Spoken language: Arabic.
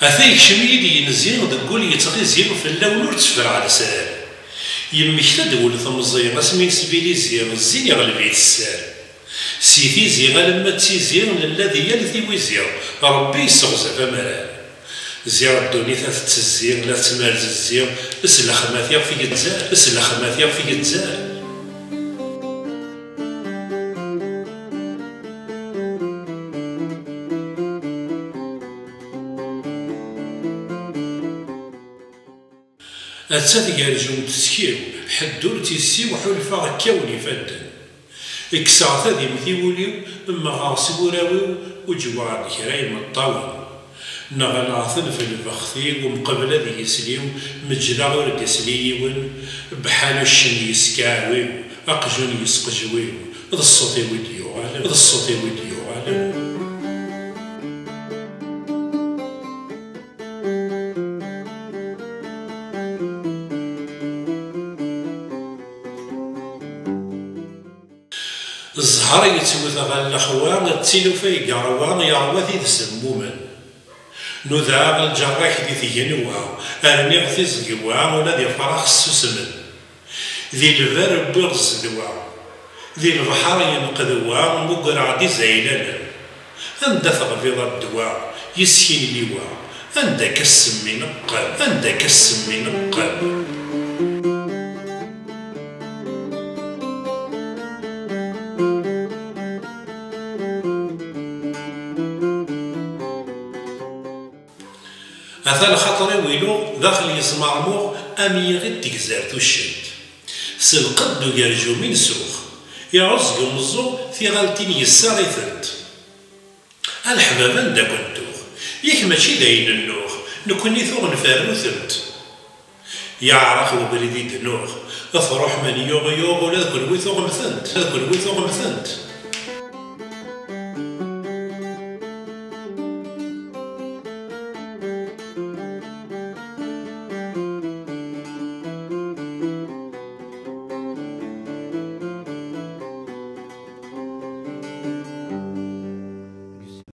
أثايك شميدي ينزين دقول يتغيزين في اللون ورتفر على سال يمكتد ولث مزيان اسمين سبيلي زين الزين يغلبي السال سيتي زين لما تيزين الذي يلثي ويزين ربي يسغز فمران زين الدنيا تتزين لا تمارز الزين اسلخمات يغفي يتزال اسلخمات يغفي يتزال أتات يرجون تسكيو حدور تيسي وحلفا غكاوني فدن إكساث ذي مثيوليو إما غاصب وراويو وجوار كرايم الطاول نغلاثن في البخثي ومقبل ذي يسليو مجلا ورد يسليون بحال الشن يسكاويو أقجون يسقجويو ذا الصوتي وديو غالب ذا الصوتي وديو غالب الزهر يتوث غا الأخوان تيلو في قروان يعوثي تسموما نذاع الجراح ذي ثينوا أرني غثي زقوا ولا ذي فراخ السسمن ذي الفرب برز دوا ذي البحر ينقذوا مقرع دي زيلانا عند ثغفيض الدواء يسكين ليوا عندك السمي نقل عندك السمي نقل هذا الخطر ويلو داخل يسمعمو أمي غد تكزارت الشد سلقد يرجو من سوخ يعز يمزو في غالتين يساري ثنت الحبابان دا كنتوخ ياك ماشي داين النوخ نكوني ثوغ نفارنو ثنت يعرق وبريدي دنوخ افروح من يوغ ولا ذاك الويثوغ مثنت